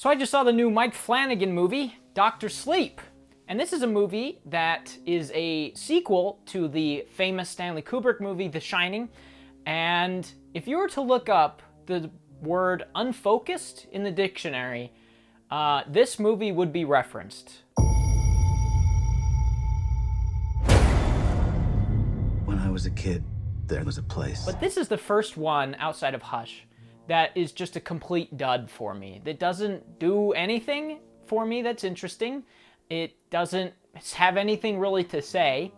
So I just saw the new Mike Flanagan movie, Dr. Sleep. And this is a movie that is a sequel to the famous Stanley Kubrick movie, The Shining. And if you were to look up the word unfocused in the dictionary, this movie would be referenced. When I was a kid, there was a place. But this is the first one outside of Hush that is just a complete dud for me. That doesn't do anything for me that's interesting. It doesn't have anything really to say.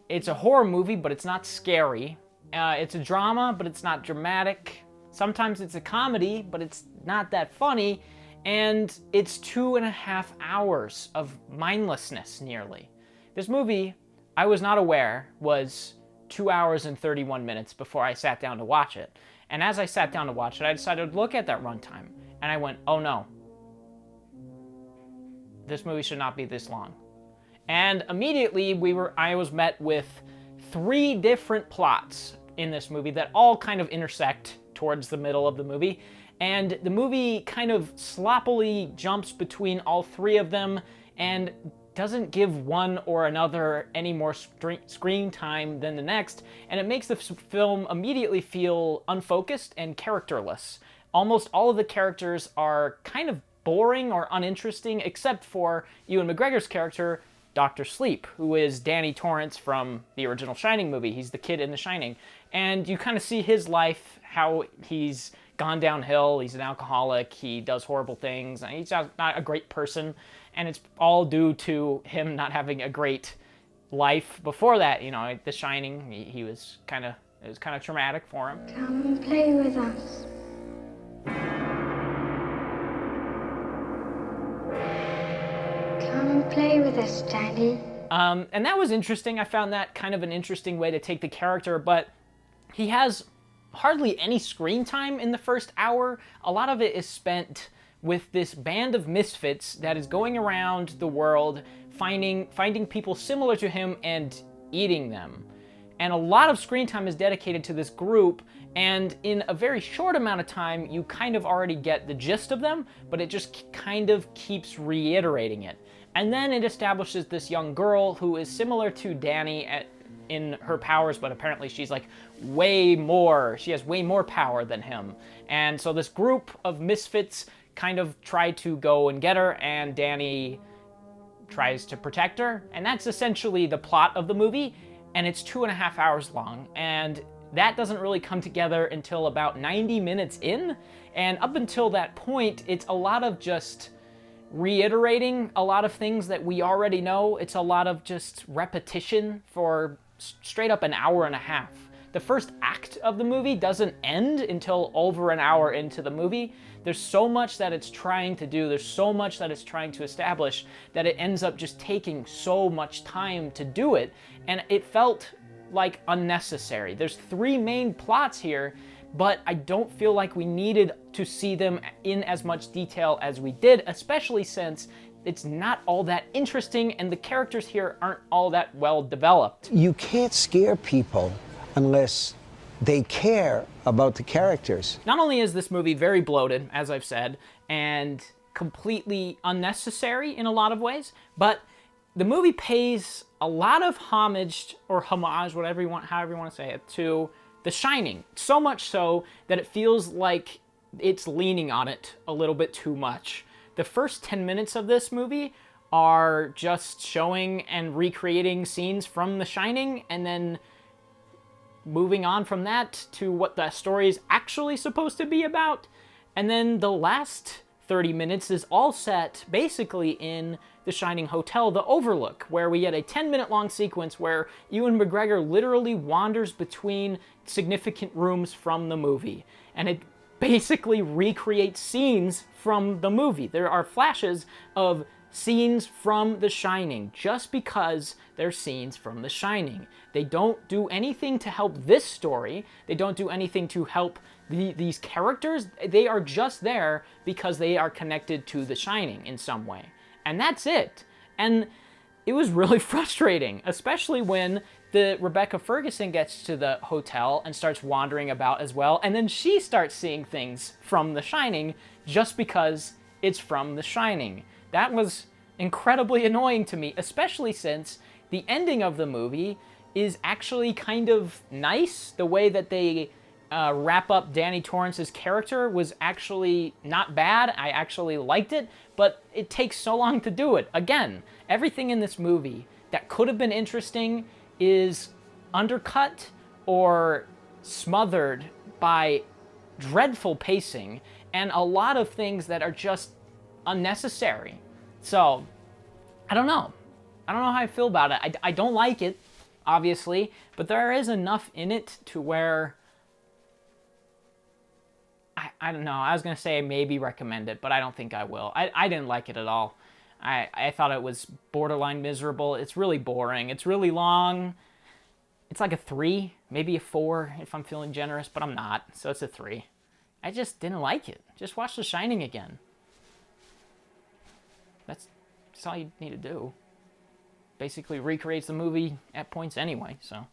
It's a horror movie, but it's not scary. It's a drama, but it's not dramatic. Sometimes it's a comedy, but it's not that funny. And it's 2.5 hours of mindlessness, nearly. This movie, I was not aware, was 2 hours and 31 minutes before I sat down to watch it. And as I sat down to watch it, I decided to look at that runtime. And I went, oh no. This movie should not be this long. And immediately I was met with 3 different plots in this movie that all kind of intersect towards the middle of the movie. And the movie kind of sloppily jumps between all 3 of them and doesn't give one or another any more screen time than the next, and it makes the film immediately feel unfocused and characterless. Almost all of the characters are kind of boring or uninteresting, except for Ewan McGregor's character, Dr. Sleep, who is Danny Torrance from the original Shining movie. He's the kid in The Shining. And you kind of see his life, how he's gone downhill, he's an alcoholic, he does horrible things, and he's not a great person. And it's all due to him not having a great life before that. You know, The Shining, it was kind of traumatic for him. Come and play with us. Come and play with us, Daddy. And that was interesting. I found that kind of an interesting way to take the character, but he has hardly any screen time in the first hour. A lot of it is spent with this band of misfits that is going around the world finding people similar to him and eating them. And a lot of screen time is dedicated to this group, and in a very short amount of time you kind of already get the gist of them, but it just kind of keeps reiterating it. And then it establishes this young girl who is similar to Danny in her powers, but apparently she's like she has way more power than him. And so this group of misfits kind of try to go and get her, and Danny tries to protect her. And that's essentially the plot of the movie, and it's 2.5 hours long. And that doesn't really come together until about 90 minutes in. And up until that point, it's a lot of just reiterating a lot of things that we already know. It's a lot of just repetition for straight up an hour and a half. The first act of the movie doesn't end until over an hour into the movie. There's so much that it's trying to do, there's so much that it's trying to establish, that it ends up just taking so much time to do it, and it felt like unnecessary. There's 3 main plots here, but I don't feel like we needed to see them in as much detail as we did, especially since it's not all that interesting and the characters here aren't all that well developed. You can't scare people unless they care about the characters. Not only is this movie very bloated, as I've said, and completely unnecessary in a lot of ways, but the movie pays a lot of homage, or homage, however you want to say it, to The Shining. So much so that it feels like it's leaning on it a little bit too much. The first 10 minutes of this movie are just showing and recreating scenes from The Shining, and then moving on from that to what the story is actually supposed to be about. And then the last 30 minutes is all set basically in the Shining Hotel, the Overlook, where we get a 10-minute long sequence where Ewan McGregor literally wanders between significant rooms from the movie. And it basically recreates scenes from the movie. There are flashes of scenes from The Shining just because they're scenes from The Shining. They don't do anything to help this story. They don't do anything to help these characters. They are just there because they are connected to The Shining in some way. And that's it. And it was really frustrating, especially when Rebecca Ferguson gets to the hotel and starts wandering about as well, and then she starts seeing things from The Shining just because it's from The Shining. That was incredibly annoying to me, especially since the ending of the movie is actually kind of nice. The way that they wrap up Danny Torrance's character was actually not bad. I actually liked it, but it takes so long to do it. Again, everything in this movie that could have been interesting is undercut or smothered by dreadful pacing and a lot of things that are just unnecessary. So, I don't know. I don't know how I feel about it. I don't like it, obviously, but there is enough in it to where I don't know. I was going to say maybe recommend it, but I don't think I will. I didn't like it at all. I thought it was borderline miserable. It's really boring. It's really long. It's like a 3, maybe a 4 if I'm feeling generous, but I'm not, so it's a 3. I just didn't like it. Just watch The Shining again. That's all you need to do. Basically recreates the movie at points anyway, so...